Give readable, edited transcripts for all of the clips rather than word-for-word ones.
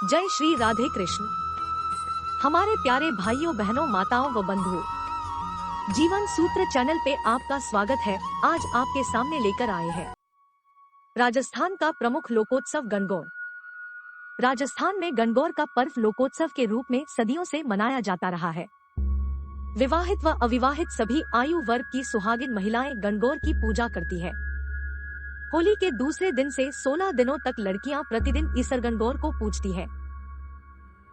जय श्री राधे कृष्ण। हमारे प्यारे भाइयों बहनों माताओं व बंधुओं, जीवन सूत्र चैनल पे आपका स्वागत है। आज आपके सामने लेकर आए हैं राजस्थान का प्रमुख लोकोत्सव गणगौर। राजस्थान में गणगौर का पर्व लोकोत्सव के रूप में सदियों से मनाया जाता रहा है। विवाहित व अविवाहित सभी आयु वर्ग की सुहागिन महिलाएं गणगौर की पूजा करती है। होली के दूसरे दिन से 16 दिनों तक लड़कियां प्रतिदिन ईसर गणगौर को पूजती है।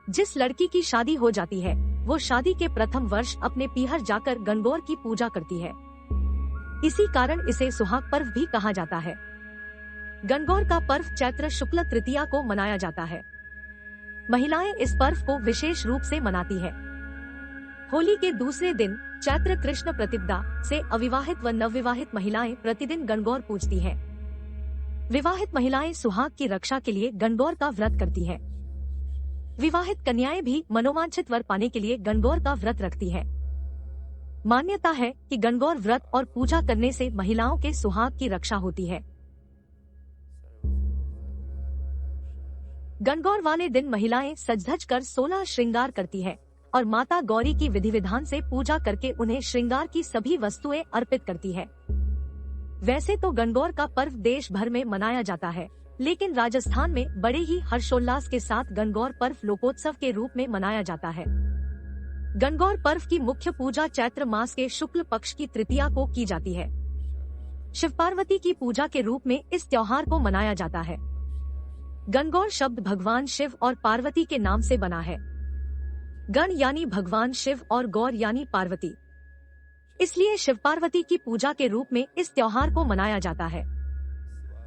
जिस लड़की की शादी हो जाती है वो शादी के प्रथम वर्ष अपने पीहर जाकर गणगौर की पूजा करती है। इसी कारण इसे सुहाग पर्व भी कहा जाता है। गणगौर का पर्व चैत्र शुक्ल तृतीया को मनाया जाता है। महिलाएं इस पर्व को विशेष रूप से मनाती है। होली के दूसरे दिन चैत्र कृष्ण प्रतिपदा से अविवाहित व नवविवाहित महिलाएं प्रतिदिन गणगौर पूजती हैं। विवाहित महिलाएं सुहाग की रक्षा के लिए गणगौर का व्रत करती है। विवाहित कन्याएं भी मनोवांछित वर पाने के लिए गणगौर का व्रत रखती है। मान्यता है कि गणगौर व्रत और पूजा करने से महिलाओं के सुहाग की रक्षा होती है। गणगौर वाले दिन महिलाएं सज-धज कर 16 श्रृंगार करती है और माता गौरी की विधि विधान से पूजा करके उन्हें श्रृंगार की सभी वस्तुएं अर्पित करती है। वैसे तो गणगौर का पर्व देश भर में मनाया जाता है, लेकिन राजस्थान में बड़े ही हर्षोल्लास के साथ गणगौर पर्व लोकोत्सव के रूप में मनाया जाता है। गणगौर पर्व की मुख्य पूजा चैत्र मास के शुक्ल पक्ष की तृतीया को की जाती है। शिव पार्वती की पूजा के रूप में इस त्योहार को मनाया जाता है। गणगौर शब्द भगवान शिव और पार्वती के नाम से बना है। गण यानी भगवान शिव और गौर यानी पार्वती, इसलिए शिव पार्वती की पूजा के रूप में इस त्योहार को मनाया जाता है।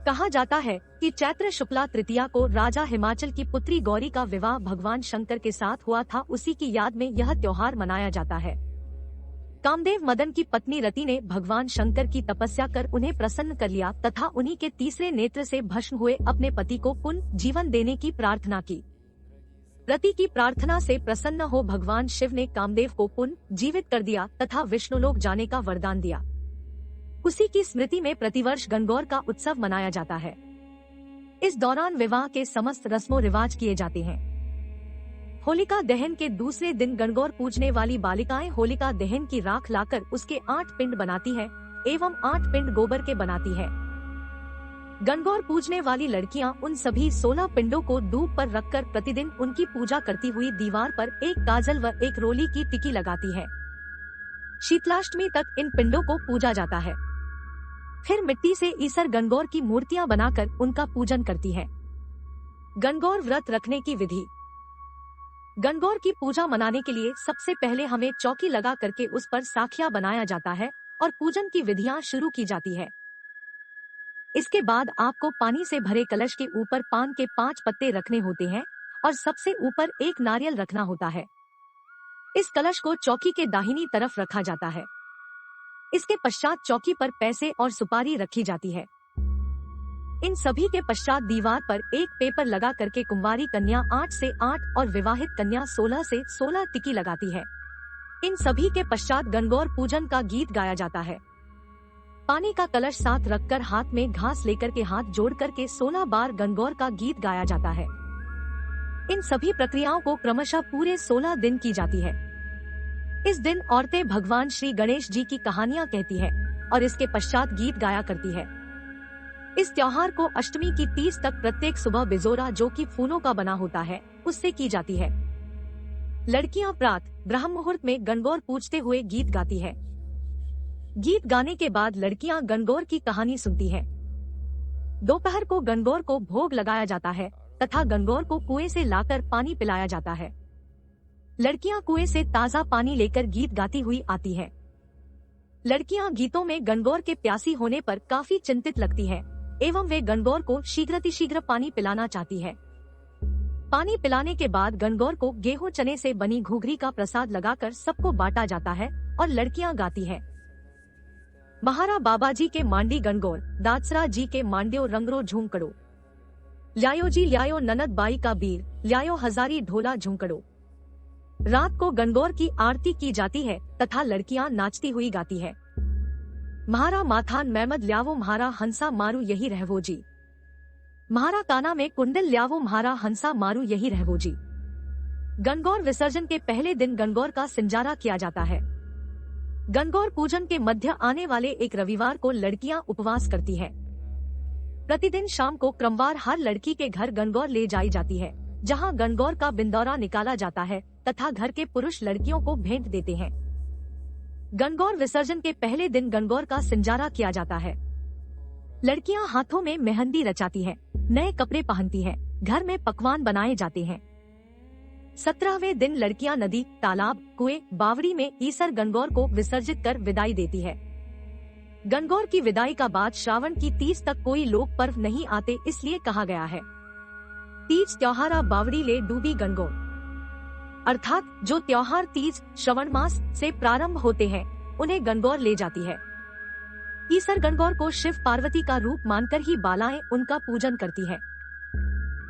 कहा जाता है कि चैत्र शुक्ला तृतीया को राजा हिमाचल की पुत्री गौरी का विवाह भगवान शंकर के साथ हुआ था। उसी की याद में यह त्योहार मनाया जाता है। कामदेव मदन की पत्नी रति ने भगवान शंकर की तपस्या कर उन्हें प्रसन्न कर लिया तथा उन्हीं के तीसरे नेत्र से भस्म हुए अपने पति को पुनः जीवन देने की प्रार्थना की। रति की प्रार्थना से प्रसन्न हो भगवान शिव ने कामदेव को पुनः जीवित कर दिया तथा विष्णुलोक जाने का वरदान दिया। उसी की स्मृति में प्रतिवर्ष गणगौर का उत्सव मनाया जाता है। इस दौरान विवाह के समस्त रस्मों रिवाज किए जाते हैं। होलिका दहन के दूसरे दिन गणगौर पूजने वाली बालिकाएं होलिका दहन की राख लाकर उसके 8 पिंड बनाती है एवं 8 पिंड गोबर के बनाती है। गणगौर पूजने वाली लड़कियां उन सभी 16 पिंडों को दूब पर रखकर प्रतिदिन उनकी पूजा करती हुई दीवार पर एक काजल व एक रोली की टिकी लगाती है। शीतलाष्टमी तक इन पिंडों को पूजा जाता है। फिर मिट्टी से ईसर गणगौर की मूर्तियां बनाकर उनका पूजन करती है। गणगौर व्रत रखने की विधि। गणगौर की पूजा मनाने के लिए सबसे पहले हमें चौकी लगा करके उस पर साखिया बनाया जाता है और पूजन की विधियां शुरू की जाती है। इसके बाद आपको पानी से भरे कलश के ऊपर पान के 5 पत्ते रखने होते हैं और सबसे ऊपर एक नारियल रखना होता है। इस कलश को चौकी के दाहिनी तरफ रखा जाता है। इसके पश्चात चौकी पर पैसे और सुपारी रखी जाती है। इन सभी के पश्चात दीवार पर एक पेपर लगा करके कुंवारी कन्या 8 से 8 और विवाहित कन्या 16 से 16 टिकी लगाती है। इन सभी के पश्चात गणगौर पूजन का गीत गाया जाता है। पानी का कलश साथ रखकर हाथ में घास लेकर के हाथ जोड़ करके 16 बार गणगौर का गीत गाया जाता है। इन सभी प्रक्रियाओं को क्रमशः पूरे 16 दिन की जाती है। इस दिन औरतें भगवान श्री गणेश जी की कहानियां कहती है और इसके पश्चात गीत गाया करती है। इस त्योहार को अष्टमी की 30 तक प्रत्येक सुबह बिजोरा जो कि फूलों का बना होता है उससे की जाती है। लड़कियां प्रातः ब्रह्म मुहूर्त में गणगौर पूजते हुए गीत गाती है। गीत गाने के बाद लड़कियां गणगौर की कहानी सुनती हैं। दोपहर को गणगौर को भोग लगाया जाता है तथा गणगौर को कुएं से लाकर पानी पिलाया जाता है। लड़कियां कुएं से ताज़ा पानी लेकर गीत गाती हुई आती हैं। लड़कियां गीतों में गणगौर के प्यासी होने पर काफी चिंतित लगती है एवं वे गणगौर को शीघ्र पानी पिलाना चाहती है। पानी पिलाने के बाद गणगौर को गेहूं चने से बनी घुघरी का प्रसाद लगाकर सबको बांटा जाता है और लड़कियां गाती है। महारा बाबाजी के मांडी गणगौर, दादसरा जी के मांड्यो रंगरो झूमकड़ो, ल्यायो जी ल्यायो ननद बाई का बीर, ल्यायो हजारी ढोला झूमकड़ो। रात को गणगौर की आरती की जाती है तथा लड़कियां नाचती हुई गाती है। म्हारा माथान मैमद ल्यावो म्हारा हंसा मारू यही रहवो जी। म्हारा काना में कुंडल ल्यावो म्हारा हंसा मारू यही रहवो जी। गणगौर विसर्जन के पहले दिन गणगौर का सिंजारा किया जाता है। गणगौर पूजन के मध्य आने वाले एक रविवार को लड़कियां उपवास करती है। प्रतिदिन शाम को क्रमवार हर लड़की के घर गणगौर ले जाई जाती है, जहां गणगौर का बिंदौरा निकाला जाता है तथा घर के पुरुष लड़कियों को भेंट देते हैं। गणगौर विसर्जन के पहले दिन गणगौर का सिंजारा किया जाता है। लड़कियां हाथों में मेहंदी रचाती हैं, नए कपड़े पहनती हैं, घर में पकवान बनाए जाते हैं। 17वें दिन लड़कियां नदी, तालाब, कुएं, बावड़ी में ईसर गणगौर को विसर्जित कर विदाई देती है। गणगौर की विदाई का बाद श्रावण की 30 तक कोई लोक पर्व नहीं आते, इसलिए कहा गया है तीज त्योहारा बावड़ी ले डूबी गणगौर, अर्थात जो त्योहार तीज श्रवण मास से प्रारंभ होते हैं उन्हें गणगौर ले जाती है। ईसर गणगौर को शिव पार्वती का रूप मानकर ही बालाएं उनका पूजन करती है।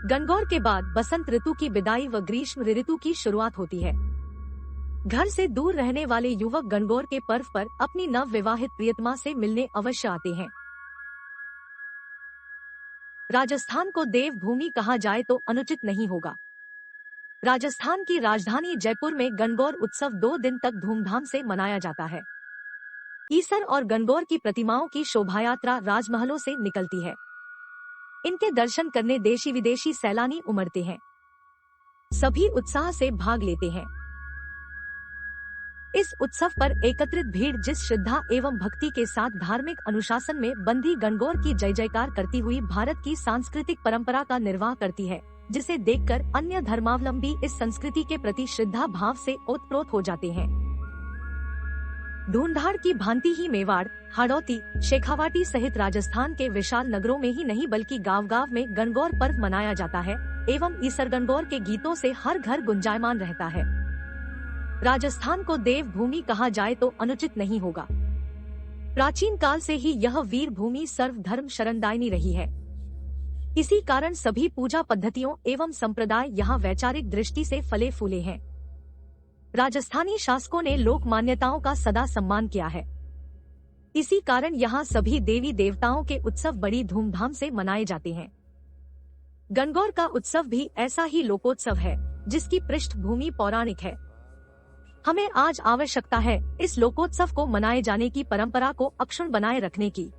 गणगौर के बाद बसंत ऋतु की विदाई व ग्रीष्म ऋतु की शुरुआत होती है। घर से दूर रहने वाले युवक गणगौर के पर्व पर अपनी नव विवाहित प्रियतमा से मिलने अवश्य आते हैं। राजस्थान को देवभूमि कहा जाए तो अनुचित नहीं होगा। राजस्थान की राजधानी जयपुर में गणगौर उत्सव 2 दिन तक धूमधाम से मनाया जाता है। ईसर और गणगौर की प्रतिमाओं की शोभायात्रा राजमहलों से निकलती है। इनके दर्शन करने देशी विदेशी सैलानी उमड़ते हैं। सभी उत्साह से भाग लेते हैं। इस उत्सव पर एकत्रित भीड़ जिस श्रद्धा एवं भक्ति के साथ धार्मिक अनुशासन में बंधी गणगौर की जय जयकार करती हुई भारत की सांस्कृतिक परंपरा का निर्वाह करती है, जिसे देखकर अन्य धर्मावलंबी इस संस्कृति के प्रति श्रद्धा भाव से ओतप्रोत हो जाते हैं। ढूंढाड़ की भांति ही मेवाड़, हाड़ौती, शेखावाटी सहित राजस्थान के विशाल नगरों में ही नहीं बल्कि गांव-गांव में गणगौर पर्व मनाया जाता है एवं ईसर गणगौर के गीतों से हर घर गुंजायमान रहता है। राजस्थान को देवभूमि कहा जाए तो अनुचित नहीं होगा। प्राचीन काल से ही यह वीर भूमि सर्वधर्म शरणदायिनी रही है। इसी कारण सभी पूजा पद्धतियों एवं संप्रदाय यहाँ वैचारिक दृष्टि से फले फूले हैं। राजस्थानी शासकों ने लोक मान्यताओं का सदा सम्मान किया है। इसी कारण यहाँ सभी देवी देवताओं के उत्सव बड़ी धूमधाम से मनाए जाते हैं। गणगौर का उत्सव भी ऐसा ही लोकोत्सव है जिसकी पृष्ठभूमि पौराणिक है। हमें आज आवश्यकता है इस लोकोत्सव को मनाए जाने की परंपरा को अक्षुण्ण बनाए रखने की।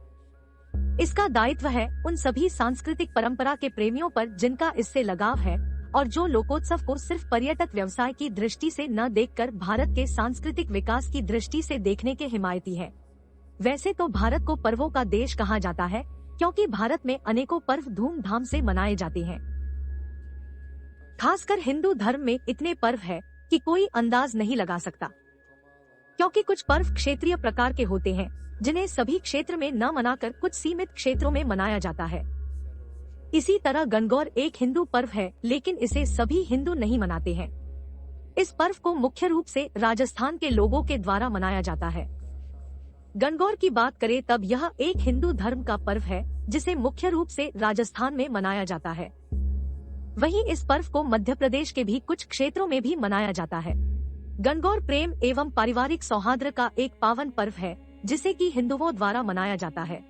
इसका दायित्व है उन सभी सांस्कृतिक परंपरा के प्रेमियों पर जिनका इससे लगाव है और जो लोकोत्सव को सिर्फ पर्यटक व्यवसाय की दृष्टि से न देखकर भारत के सांस्कृतिक विकास की दृष्टि से देखने के हिमायती है। वैसे तो भारत को पर्वों का देश कहा जाता है क्योंकि भारत में अनेकों पर्व धूमधाम से मनाए जाते हैं। खासकर हिंदू धर्म में इतने पर्व है कि कोई अंदाज नहीं लगा सकता, क्योंकि कुछ पर्व क्षेत्रीय प्रकार के होते हैं जिन्हें सभी क्षेत्र में न मनाकर कुछ सीमित क्षेत्रों में मनाया जाता है। इसी तरह गणगौर एक हिंदू पर्व है लेकिन इसे सभी हिंदू नहीं मनाते हैं। इस पर्व को मुख्य रूप से राजस्थान के लोगों के द्वारा मनाया जाता है। गणगौर की बात करें तब यह एक हिंदू धर्म का पर्व है जिसे मुख्य रूप से राजस्थान में मनाया जाता है। वहीं इस पर्व को मध्य प्रदेश के भी कुछ क्षेत्रों में भी मनाया जाता है। गणगौर प्रेम एवं पारिवारिक सौहार्द का एक पावन पर्व है जिसे कि हिंदुओं द्वारा मनाया जाता है।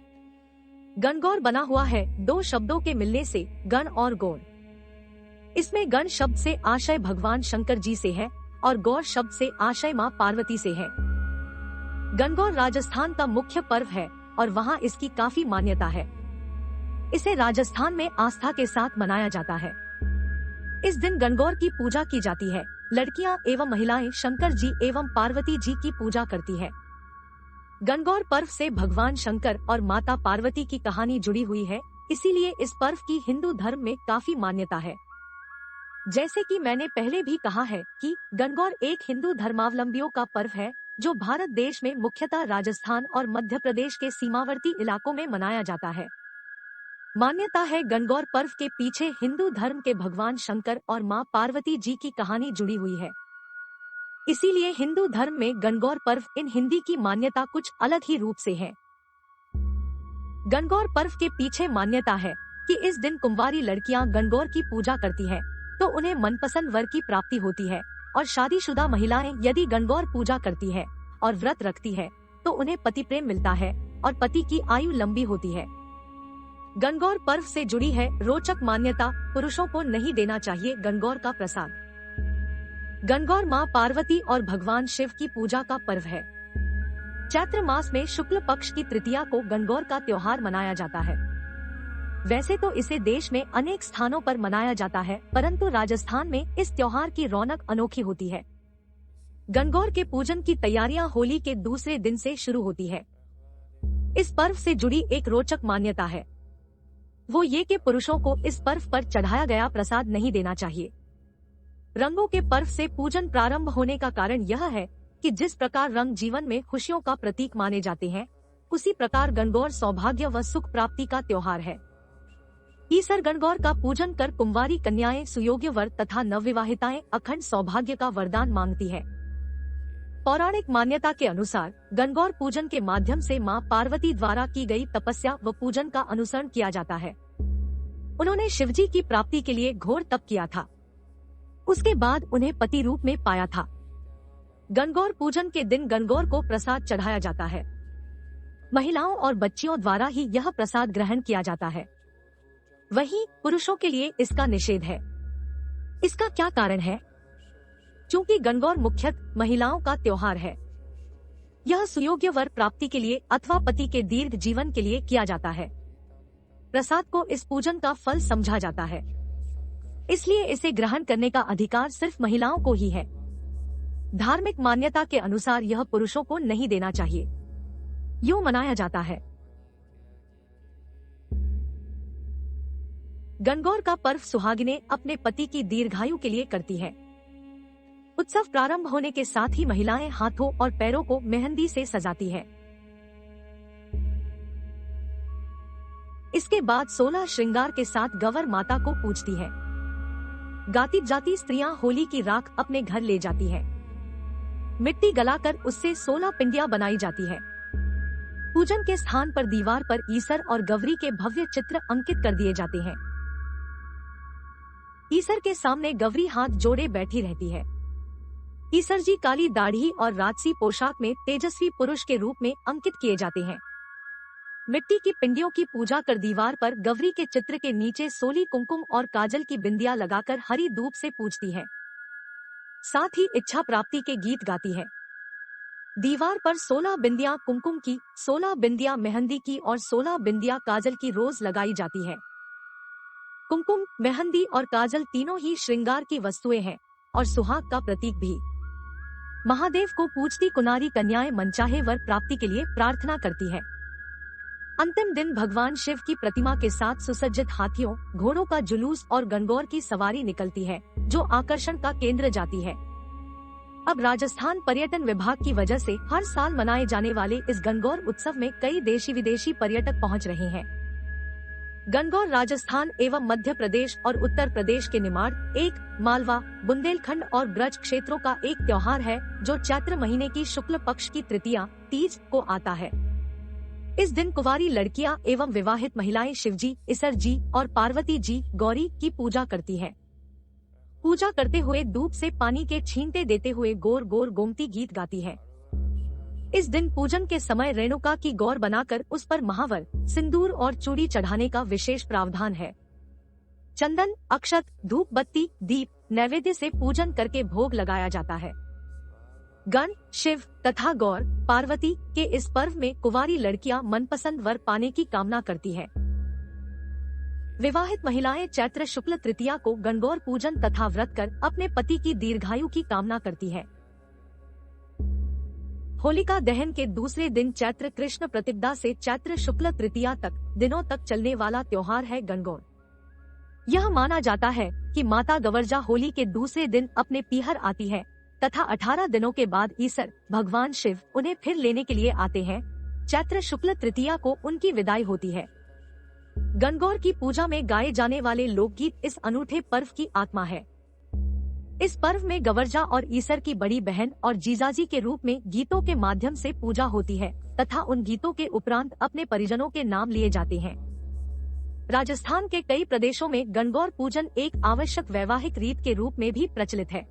गणगौर बना हुआ है 2 शब्दों के मिलने से, गण और गौर। इसमें गण शब्द से आशय भगवान शंकर जी से है और गौर शब्द से आशय मां पार्वती से है। गणगौर राजस्थान का मुख्य पर्व है और वहां इसकी काफी मान्यता है। इसे राजस्थान में आस्था के साथ मनाया जाता है। इस दिन गणगौर की पूजा की जाती है। लड़कियां एवं महिलाएं शंकर जी एवं पार्वती जी की पूजा करती है। गणगौर पर्व से भगवान शंकर और माता पार्वती की कहानी जुड़ी हुई है, इसीलिए इस पर्व की हिंदू धर्म में काफी मान्यता है। जैसे कि मैंने पहले भी कहा है कि गणगौर एक हिंदू धर्मावलंबियों का पर्व है जो भारत देश में मुख्यतः राजस्थान और मध्य प्रदेश के सीमावर्ती इलाकों में मनाया जाता है। मान्यता है गणगौर पर्व के पीछे हिंदू धर्म के भगवान शंकर और मां पार्वती जी की कहानी जुड़ी हुई है। इसीलिए हिंदू धर्म में गणगौर पर्व इन हिंदी की मान्यता कुछ अलग ही रूप से है। गणगौर पर्व के पीछे मान्यता है कि इस दिन कुंवारी लड़कियां गणगौर की पूजा करती हैं, तो उन्हें मनपसंद वर की प्राप्ति होती है और शादीशुदा महिलाएं यदि गणगौर पूजा करती है और व्रत रखती है तो उन्हें पति प्रेम मिलता है और पति की आयु लंबी होती है। गणगौर पर्व से जुड़ी है रोचक मान्यता। पुरुषों को नहीं देना चाहिए गणगौर का प्रसाद। गणगौर मां पार्वती और भगवान शिव की पूजा का पर्व है। चैत्र मास में शुक्ल पक्ष की तृतीया को गणगौर का त्योहार मनाया जाता है। वैसे तो इसे देश में अनेक स्थानों पर मनाया जाता है, परंतु राजस्थान में इस त्योहार की रौनक अनोखी होती है। गणगौर के पूजन की तैयारियां होली के दूसरे दिन से शुरू होती है। इस पर्व से जुड़ी एक रोचक मान्यता है, वो ये कि पुरुषों को इस पर्व पर चढ़ाया गया प्रसाद नहीं देना चाहिए। रंगों के पर्व से पूजन प्रारंभ होने का कारण यह है कि जिस प्रकार रंग जीवन में खुशियों का प्रतीक माने जाते हैं, उसी प्रकार गणगौर सौभाग्य व सुख प्राप्ति का त्योहार है। ईसर गणगौर का पूजन कर कुंवारी कन्याएं सुयोग्य वर तथा नवविवाहिताएं अखंड सौभाग्य का वरदान मांगती है। पौराणिक मान्यता के अनुसार गणगौर पूजन के माध्यम से मां पार्वती द्वारा की गई तपस्या व पूजन का अनुसरण किया जाता है। उन्होंने शिवजी की प्राप्ति के लिए घोर तप किया था। उसके बाद उन्हें पति रूप में पाया था। गणगौर पूजन के दिन गणगौर को प्रसाद चढ़ाया जाता है। महिलाओं और बच्चियों द्वारा ही यह प्रसाद ग्रहण किया जाता है। वहीं पुरुषों के लिए इसका निषेध है। इसका क्या कारण है? क्योंकि गणगौर मुख्यतः महिलाओं का त्योहार है। यह सुयोग्य वर प्राप्ति के लिए अथवा पति के दीर्घ जीवन के लिए किया जाता है। प्रसाद को इस पूजन का फल समझा जाता है, इसलिए इसे ग्रहण करने का अधिकार सिर्फ महिलाओं को ही है। धार्मिक मान्यता के अनुसार यह पुरुषों को नहीं देना चाहिए, यूं मनाया जाता है। गणगौर का पर्व सुहागिनें अपने पति की दीर्घायु के लिए करती है। उत्सव प्रारंभ होने के साथ ही महिलाएं हाथों और पैरों को मेहंदी से सजाती है। इसके बाद 16 श्रृंगार के साथ गौर माता को पूजती है। गाती जाती स्त्रियां होली की राख अपने घर ले जाती है। मिट्टी गलाकर उससे 16 पिंडियां बनाई जाती है। पूजन के स्थान पर दीवार पर ईसर और गौरी के भव्य चित्र अंकित कर दिए जाते हैं। ईसर के सामने गौरी हाथ जोड़े बैठी रहती है। ईसर जी काली दाढ़ी और राजसी पोशाक में तेजस्वी पुरुष के रूप में अंकित किए जाते हैं। मिट्टी की पिंडियों की पूजा कर दीवार पर गौरी के चित्र के नीचे सोली कुमकुम और काजल की बिंदियां लगाकर हरी धूप से पूजती है। साथ ही इच्छा प्राप्ति के गीत गाती है। दीवार पर 16 बिंदियां कुमकुम की, 16 बिंदियां मेहंदी की और 16 बिंदियां काजल की रोज लगाई जाती है। कुमकुम, मेहंदी और काजल तीनों ही श्रृंगार की वस्तुएं हैं और सुहाग का प्रतीक भी। महादेव को पूजती कुनारी कन्याएं मनचाहे वर प्राप्ति के लिए प्रार्थना करती है। अंतिम दिन भगवान शिव की प्रतिमा के साथ सुसज्जित हाथियों, घोड़ों का जुलूस और गणगौर की सवारी निकलती है, जो आकर्षण का केंद्र जाती है। अब राजस्थान पर्यटन विभाग की वजह से हर साल मनाए जाने वाले इस गणगौर उत्सव में कई देशी विदेशी पर्यटक पहुंच रहे हैं। गणगौर राजस्थान एवं मध्य प्रदेश और उत्तर प्रदेश के निमाड़, एक मालवा, बुंदेलखंड और ब्रज क्षेत्रों का एक त्योहार है, जो चैत्र महीने की शुक्ल पक्ष की तृतीया, तीज को आता है। इस दिन कुंवारी लड़कियां एवं विवाहित महिलाएं शिवजी, ईसर जी और पार्वती जी, गौरी की पूजा करती हैं। पूजा करते हुए दूध से पानी के छींटे देते हुए गोर गोर गोमती गीत गाती है। इस दिन पूजन के समय रेणुका की गौर बनाकर उस पर महावर, सिंदूर और चूड़ी चढ़ाने का विशेष प्रावधान है। चंदन, अक्षत, धूप बत्ती, दीप, नैवेद्य से पूजन करके भोग लगाया जाता है। गण, शिव तथा गौर, पार्वती के इस पर्व में कुंवारी लड़कियां मनपसंद वर पाने की कामना करती है। विवाहित महिलाएं चैत्र शुक्ल तृतीया को गणगौर पूजन तथा व्रत कर अपने पति की दीर्घायु की कामना करती है। होलिका दहन के दूसरे दिन चैत्र कृष्ण प्रतिपदा से चैत्र शुक्ल तृतीया तक दिनों तक चलने वाला त्योहार है गणगौर। यह माना जाता है कि माता गवर्जा होली के दूसरे दिन अपने पीहर आती है तथा 18 दिनों के बाद ईसर भगवान शिव उन्हें फिर लेने के लिए आते हैं। चैत्र शुक्ल तृतीया को उनकी विदाई होती है। गणगौर की पूजा में गाए जाने वाले लोकगीत इस अनूठे पर्व की आत्मा है। इस पर्व में गवर्जा और ईसर की बड़ी बहन और जीजाजी के रूप में गीतों के माध्यम से पूजा होती है तथा उन गीतों के उपरांत अपने परिजनों के नाम लिए जाते हैं। राजस्थान के कई प्रदेशों में गणगौर पूजन एक आवश्यक वैवाहिक रीत के रूप में भी प्रचलित है।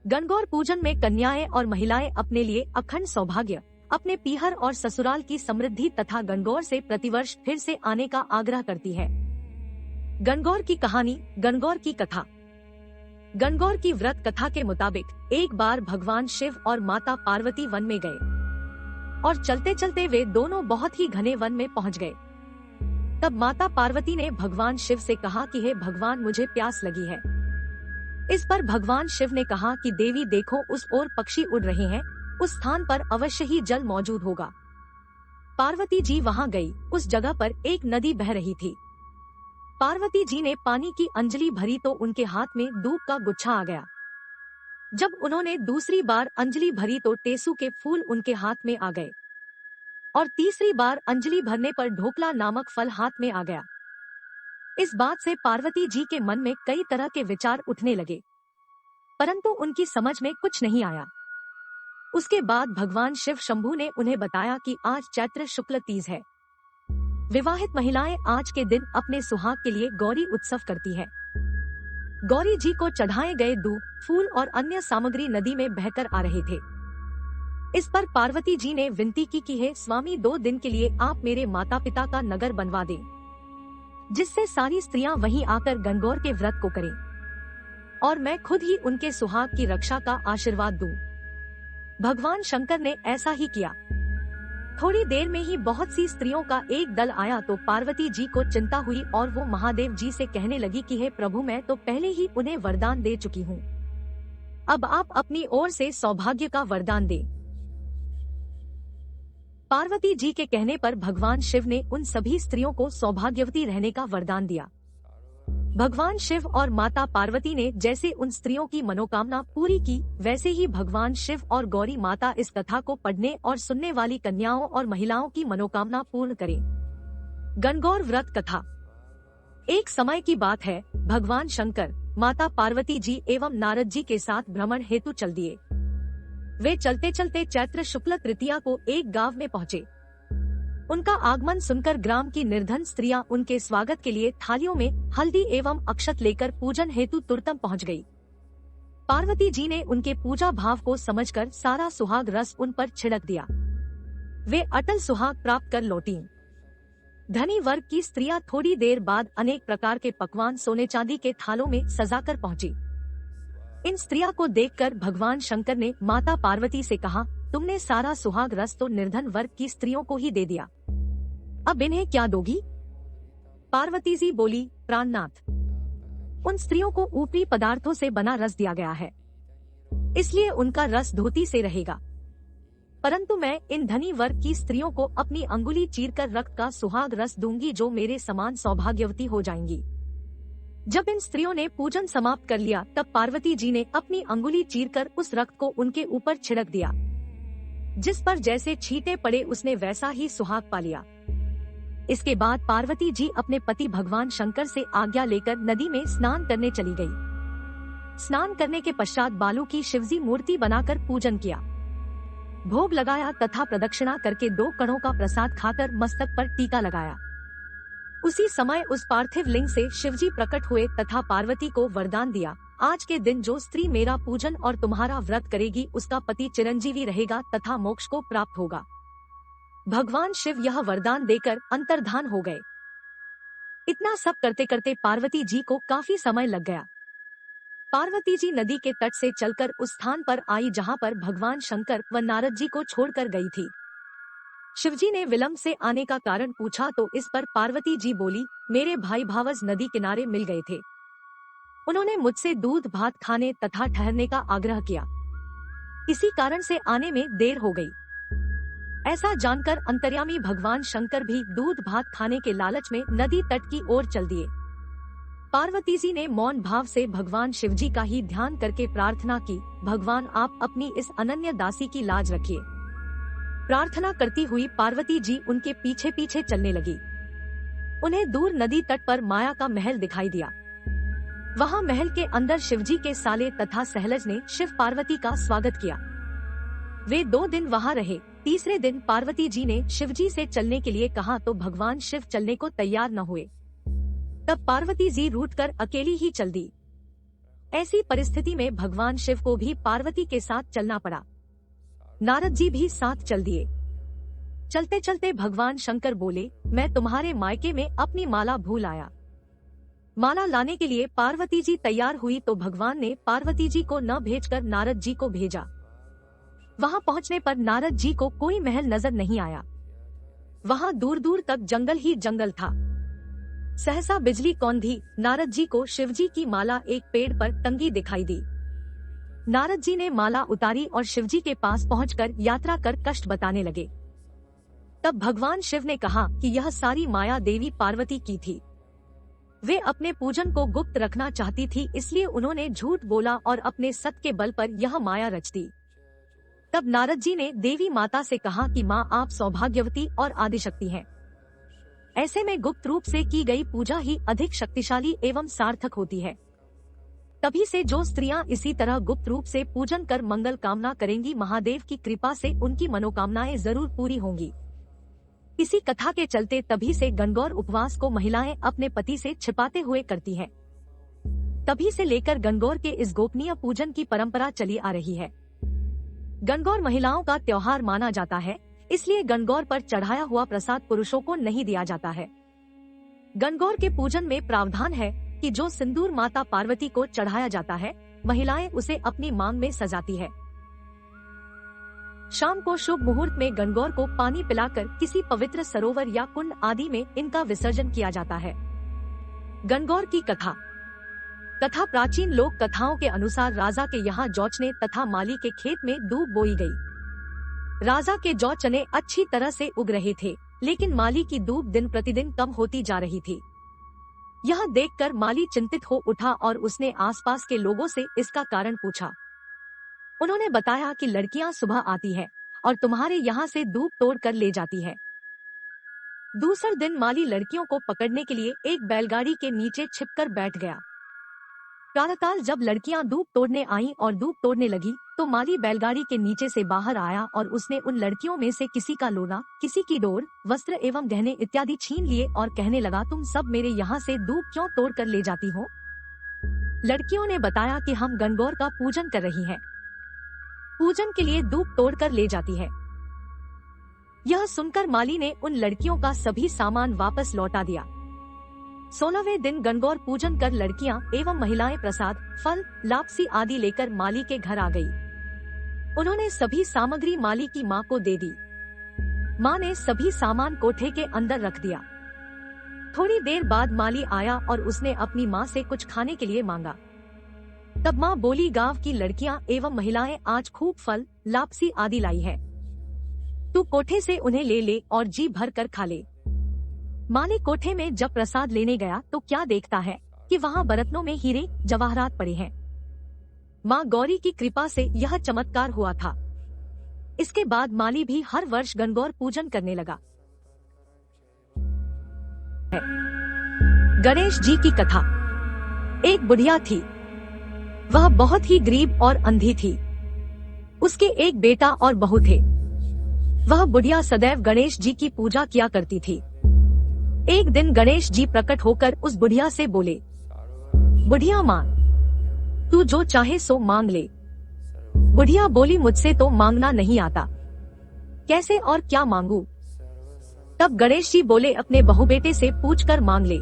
गणगौर पूजन में कन्याएं और महिलाएं अपने लिए अखंड सौभाग्य, अपने पीहर और ससुराल की समृद्धि तथा गणगौर से प्रतिवर्ष फिर से आने का आग्रह करती है। गणगौर की कहानी। गणगौर की कथा। गणगौर की व्रत कथा के मुताबिक एक बार भगवान शिव और माता पार्वती वन में गए और चलते चलते वे दोनों बहुत ही घने वन में पहुंच गए। तब माता पार्वती ने भगवान शिव से कहा कि हे भगवान, मुझे प्यास लगी है। इस पर भगवान शिव ने कहा कि देवी देखो, उस ओर पक्षी उड़ रहे हैं, उस स्थान पर अवश्य ही जल मौजूद होगा। पार्वती जी वहां गई। उस जगह पर एक नदी बह रही थी। पार्वती जी ने पानी की अंजलि भरी तो उनके हाथ में दूब का गुच्छा आ गया। जब उन्होंने दूसरी बार अंजलि भरी तो टेसू के फूल उनके हाथ में आ गए और तीसरी बार अंजलि भरने पर ढोकला नामक फल हाथ में आ गया। इस बात से पार्वती जी के मन में कई तरह के विचार उठने लगे, परंतु उनकी समझ में कुछ नहीं आया। उसके बाद भगवान शिव शंभू ने उन्हें बताया कि आज चैत्र शुक्ल तीज है। विवाहित महिलाएं आज के दिन अपने सुहाग के लिए गौरी उत्सव करती है। गौरी जी को चढ़ाए गए दूब, फूल और अन्य सामग्री नदी में बहकर आ रहे थे। इस पर पार्वती जी ने विनती की कि हे स्वामी, 2 दिन के लिए आप मेरे माता पिता का नगर बनवा दें, जिससे सारी स्त्रियां वहीं आकर गणगौर के व्रत को करें और मैं खुद ही उनके सुहाग की रक्षा का आशीर्वाद दूं। भगवान शंकर ने ऐसा ही किया। थोड़ी देर में ही बहुत सी स्त्रियों का एक दल आया तो पार्वती जी को चिंता हुई और वो महादेव जी से कहने लगी कि हे प्रभु, मैं तो पहले ही उन्हें वरदान दे चुकी हूँ, अब आप अपनी ओर से सौभाग्य का वरदान दें। पार्वती जी के कहने पर भगवान शिव ने उन सभी स्त्रियों को सौभाग्यवती रहने का वरदान दिया। भगवान शिव और माता पार्वती ने जैसे उन स्त्रियों की मनोकामना पूरी की, वैसे ही भगवान शिव और गौरी माता इस कथा को पढ़ने और सुनने वाली कन्याओं और महिलाओं की मनोकामना पूर्ण करें। गणगौर व्रत कथा। एक समय की बात है, भगवान शंकर, माता पार्वती जी एवं नारद जी के साथ भ्रमण हेतु चल दिए। वे चलते चलते चैत्र शुक्ल तृतीया को एक गांव में पहुँचे। उनका आगमन सुनकर ग्राम की निर्धन स्त्रियां उनके स्वागत के लिए थालियों में हल्दी एवं अक्षत लेकर पूजन हेतु तुरतम पहुंच गई। पार्वती जी ने उनके पूजा भाव को समझकर सारा सुहाग रस उन पर छिड़क दिया। वे अटल सुहाग प्राप्त कर लौटीं। धनी वर्ग की स्त्रियां थोड़ी देर बाद अनेक प्रकार के पकवान सोने चांदी के थालों में सजाकर पहुंची। इन स्त्रियां को देखकर भगवान शंकर ने माता पार्वती से कहा, तुमने सारा सुहाग रस तो निर्धन वर्ग की स्त्रियों को ही दे दिया, अब इन्हें क्या दोगी? पार्वती जी बोली, प्राणनाथ, उन स्त्रियों को ऊपरी पदार्थों से बना रस दिया गया है, इसलिए उनका रस धोती से रहेगा, परंतु मैं इन धनी वर्ग की स्त्रियों को अपनी अंगुली चीरकर रक्त का सुहाग रस दूंगी, जो मेरे समान सौभाग्यवती हो जाएंगी। जब इन स्त्रियों ने पूजन समाप्त कर लिया तब पार्वती जी ने अपनी अंगुली चीरकर उस रक्त को उनके ऊपर छिड़क दिया। जिस पर जैसे छींटे पड़े उसने वैसा ही सुहाग पा लिया। इसके बाद पार्वती जी अपने पति भगवान शंकर से आज्ञा लेकर नदी में स्नान करने चली गई। स्नान करने के पश्चात बालू की शिवजी मूर्ति बनाकर पूजन किया, भोग लगाया तथा प्रदक्षिणा करके 2 कणों का प्रसाद खाकर मस्तक पर टीका लगाया। उसी समय उस पार्थिव लिंग से शिवजी प्रकट हुए तथा पार्वती को वरदान दिया, आज के दिन जो स्त्री मेरा पूजन और तुम्हारा व्रत करेगी उसका पति चिरंजीवी रहेगा तथा मोक्ष को प्राप्त होगा। भगवान शिव यह वरदान देकर अंतर्धान हो गए। इतना सब करते करते पार्वती जी को काफी समय लग गया। पार्वती जी नदी के तट से चलकर उस स्थान पर आई जहां पर भगवान शंकर व नारद जी को छोड़कर गई थी। शिवजी ने विलंब से आने का कारण पूछा तो इस पर पार्वती जी बोली, मेरे भाई भावज नदी किनारे मिल गए थे, उन्होंने मुझसे दूध भात खाने तथा ठहरने का आग्रह किया, इसी कारण से आने में देर हो गई। ऐसा जानकर अंतर्यामी भगवान शंकर भी दूध भात खाने के लालच में नदी तट की ओर चल दिए। पार्वती जी ने मौन भाव से भगवान शिवजी का ही ध्यान करके प्रार्थना की, भगवान आप अपनी इस अनन्य दासी की लाज रखिए। प्रार्थना करती हुई पार्वती जी उनके पीछे पीछे चलने लगी। उन्हें दूर नदी तट पर माया का महल दिखाई दिया। वहां महल के अंदर शिवजी के साले तथा सहलज ने शिव पार्वती का स्वागत किया। वे 2 दिन वहां रहे। तीसरे दिन पार्वती जी ने शिवजी से चलने के लिए कहा तो भगवान शिव चलने को तैयार न हुए। तब पार्वती जी रूठकर अकेली ही चल दी। ऐसी परिस्थिति में भगवान शिव को भी पार्वती के साथ चलना पड़ा। नारद जी भी साथ चल दिए। चलते चलते भगवान शंकर बोले, मैं तुम्हारे मायके में अपनी माला भूल आया। माला लाने के लिए पार्वती जी तैयार हुई तो भगवान ने पार्वती जी को न भेजकर नारद जी को भेजा। वहां पहुंचने पर नारद जी को कोई महल नजर नहीं आया। वहां दूर दूर तक जंगल ही जंगल था। सहसा बिजली कौंधी। नारद जी को शिवजी की माला एक पेड़ पर टंगी दिखाई दी। नारद जी ने माला उतारी और शिवजी के पास पहुंचकर यात्रा कर कष्ट बताने लगे। तब भगवान शिव ने कहा कि यह सारी माया देवी पार्वती की थी। वे अपने पूजन को गुप्त रखना चाहती थी, इसलिए उन्होंने झूठ बोला और अपने सत के बल पर यह माया रच दी। तब नारद जी ने देवी माता से कहा कि माँ, आप सौभाग्यवती और आदिशक्ति हैं। ऐसे में गुप्त रूप से की गई पूजा ही अधिक शक्तिशाली एवं सार्थक होती है। तभी से जो स्त्रियां इसी तरह गुप्त रूप से पूजन कर मंगल कामना करेंगी, महादेव की कृपा से उनकी मनोकामनाएं जरूर पूरी होंगी। इसी कथा के चलते तभी से गणगौर उपवास को महिलाएं अपने पति से छिपाते हुए करती हैं। तभी से लेकर गणगौर के इस गोपनीय पूजन की परंपरा चली आ रही है। गणगौर महिलाओं का त्योहार माना जाता है, इसलिए गणगौर पर चढ़ाया हुआ प्रसाद पुरुषों को नहीं दिया जाता है। गणगौर के पूजन में प्रावधान है कि जो सिंदूर माता पार्वती को चढ़ाया जाता है, महिलाएं उसे अपनी मांग में सजाती है। शाम को शुभ मुहूर्त में गणगौर को पानी पिलाकर किसी पवित्र सरोवर या कुंड आदि में इनका विसर्जन किया जाता है। गणगौर की कथा प्राचीन लोक कथाओं के अनुसार राजा के यहाँ जौचने तथा माली के खेत में दूब बोई गई। राजा के जौ चने अच्छी तरह से उग रहे थे, लेकिन माली की दूब दिन प्रतिदिन कम होती जा रही थी। यह देखकर माली चिंतित हो उठा और उसने आसपास के लोगों से इसका कारण पूछा। उन्होंने बताया कि लड़कियां सुबह आती है और तुम्हारे यहाँ से दूब तोड़ कर ले जाती है। दूसरे दिन माली लड़कियों को पकड़ने के लिए एक बैलगाड़ी के नीचे छिपकर बैठ गया। प्रातःकाल जब लड़कियां दूब तोड़ने आईं और दूब तोड़ने लगी तो माली बैलगाड़ी के नीचे से बाहर आया और उसने उन लड़कियों में से किसी का लोना, किसी की डोर, वस्त्र एवं गहने इत्यादि छीन लिए और कहने लगा, तुम सब मेरे यहाँ से दूब क्यों तोड़ कर ले जाती हो? लड़कियों ने बताया कि हम गणगौर का पूजन कर रही हैं। पूजन के लिए दूब तोड़ कर ले जाती है। यह सुनकर माली ने उन लड़कियों का सभी सामान वापस लौटा दिया। 16वें दिन गणगौर पूजन कर लड़कियां एवं महिलाएं प्रसाद, फल, लापसी आदि लेकर माली के घर आ गई। उन्होंने सभी सामग्री माली की मां को दे दी। मां ने सभी सामान कोठे के अंदर रख दिया। थोड़ी देर बाद माली आया और उसने अपनी मां से कुछ खाने के लिए मांगा। तब मां बोली, गांव की लड़कियां एवं महिलाएं आज खूब फल, लापसी आदि लाई है। तू कोठे से उन्हें ले ले और जी भर कर खा ले। माली कोठे में जब प्रसाद लेने गया तो क्या देखता है कि वहाँ बरतनों में हीरे जवाहरात पड़े हैं। माँ गौरी की कृपा से यह चमत्कार हुआ था। इसके बाद माली भी हर वर्ष गणगौर पूजन करने लगा। गणेश जी की कथा। एक बुढ़िया थी। वह बहुत ही गरीब और अंधी थी। उसके एक बेटा और बहू थे। वह बुढ़िया सदैव गणेश जी की पूजा किया करती थी। एक दिन गणेश जी प्रकट होकर उस बुढ़िया से बोले, बुढ़िया माँ, तू जो चाहे सो मांग ले। बुढ़िया बोली, मुझसे तो मांगना नहीं आता, कैसे और क्या मांगू? तब गणेश जी बोले, अपने बहू बेटे से पूछकर मांग ले।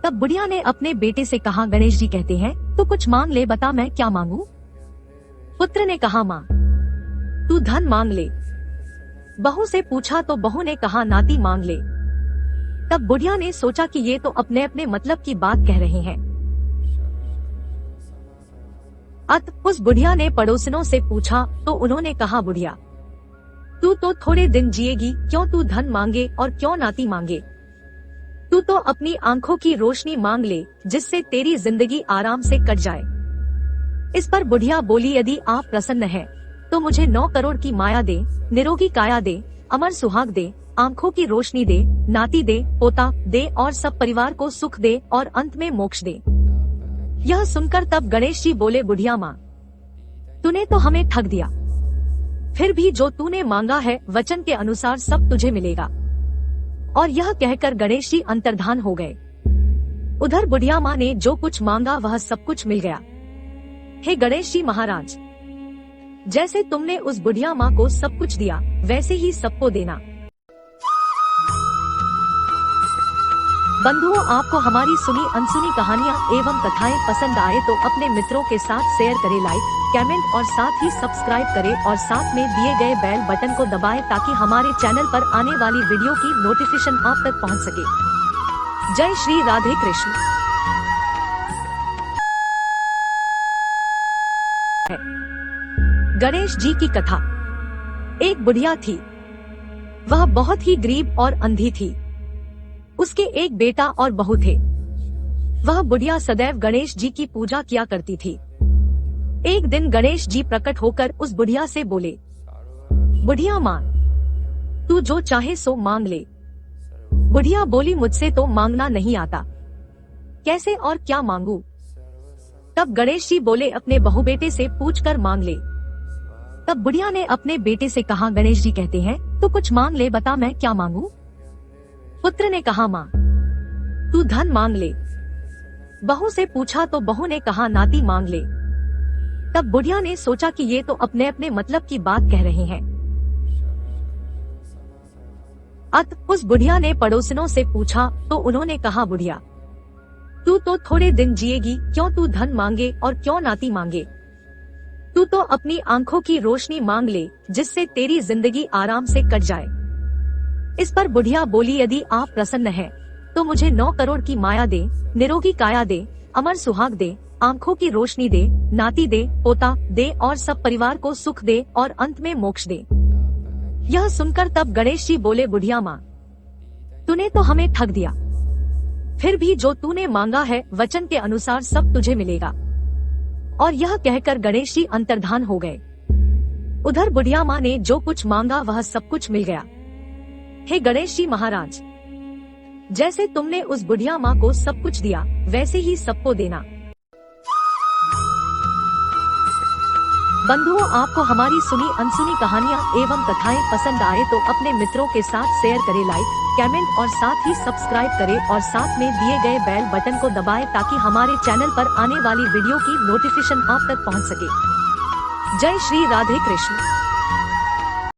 तब बुढ़िया ने अपने बेटे से कहा, गणेश जी कहते हैं तो कुछ मांग ले, बता मैं क्या मांगू? पुत्र ने कहा, माँ तू धन मांग ले। बहू से पूछा तो बहू ने कहा, नाती मांग ले। तब बुढ़िया ने सोचा कि ये तो अपने अपने मतलब की बात कह रहे हैं। अतः उस बुढ़िया ने पड़ोसिनों से पूछा तो उन्होंने कहा, बुढ़िया तू तो थोड़े दिन जिएगी, क्यों तू धन मांगे और क्यों नाती मांगे? तू तो अपनी आंखों की रोशनी मांग ले, जिससे तेरी जिंदगी आराम से कट जाए। इस पर बुढ़िया बोली, यदि आप प्रसन्न हैं, तो मुझे 9 करोड़ की माया दे, निरोगी काया दे, अमर सुहाग दे, आंखों की रोशनी दे, नाती दे, पोता दे और सब परिवार को सुख दे और अंत में मोक्ष दे। यह सुनकर तब गणेश जी बोले, बुढ़िया माँ, तूने तो हमें ठग दिया। फिर भी जो तूने मांगा है वचन के अनुसार सब तुझे मिलेगा। और यह कहकर गणेश जी अंतर्धान हो गए। उधर बुढ़िया माँ ने जो कुछ मांगा वह सब कुछ मिल गया। हे गणेश जी महाराज, जैसे तुमने उस बुढ़िया माँ को सब कुछ दिया, वैसे ही सबको देना। बंधुओं, आपको हमारी सुनी अनसुनी कहानियाँ एवं कथाएं पसंद आए तो अपने मित्रों के साथ शेयर करें, लाइक, कमेंट और साथ ही सब्सक्राइब करें और साथ में दिए गए बेल बटन को दबाएं ताकि हमारे चैनल पर आने वाली वीडियो की नोटिफिकेशन आप तक पहुंच सके। जय श्री राधे कृष्ण। गणेश जी की कथा। एक बुढ़िया थी। वह बहुत ही गरीब और अंधी थी। उसके एक बेटा और बहू थे। वह बुढ़िया सदैव गणेश जी की पूजा किया करती थी। एक दिन गणेश जी प्रकट होकर उस बुढ़िया से बोले, बुढ़िया माँ, तू जो चाहे सो मांग ले। बुढ़िया बोली, मुझसे तो मांगना नहीं आता, कैसे और क्या मांगू। तब गणेश जी बोले, अपने बहू बेटे से पूछकर मांग ले। तब बुढ़िया ने अपने बेटे से कहा, गणेश जी कहते हैं तो कुछ मांग ले, बता मैं क्या मांगू। पुत्र ने कहा, माँ तू धन मांग ले। बहू से पूछा तो बहू ने कहा, नाती मांग ले। तब बुढ़िया ने सोचा कि ये तो अपने अपने मतलब की बात कह रहे हैं। अतः उस बुढ़िया ने पड़ोसिनों से पूछा तो उन्होंने कहा, बुढ़िया तू तो थोड़े दिन जिएगी, क्यों तू धन मांगे और क्यों नाती मांगे। तू तो अपनी आंखों की रोशनी मांग ले, जिससे तेरी जिंदगी आराम से कट जाए। इस पर बुढ़िया बोली, यदि आप प्रसन्न हैं, तो मुझे 9 करोड़ की माया दे, निरोगी काया दे, अमर सुहाग दे, आंखों की रोशनी दे, नाती दे, पोता दे और सब परिवार को सुख दे और अंत में मोक्ष दे। यह सुनकर तब गणेश जी बोले, बुढ़िया माँ, तूने तो हमें ठग दिया। फिर भी जो तूने मांगा है वचन के अनुसार सब तुझे मिलेगा। और यह कहकर गणेश जी अंतर्धान हो गए। उधर बुढ़िया माँ ने जो कुछ मांगा वह सब कुछ मिल गया। हे गणेश जी महाराज, जैसे तुमने उस बुढ़िया माँ को सब कुछ दिया, वैसे ही सबको देना। बंधुओं, आपको हमारी सुनी अनसुनी कहानियाँ एवं कथाएं पसंद आए तो अपने मित्रों के साथ शेयर करें, लाइक, कमेंट और साथ ही सब्सक्राइब करें और साथ में दिए गए बेल बटन को दबाएं ताकि हमारे चैनल पर आने वाली वीडियो की नोटिफिकेशन आप तक पहुंच सके। जय श्री राधे कृष्ण।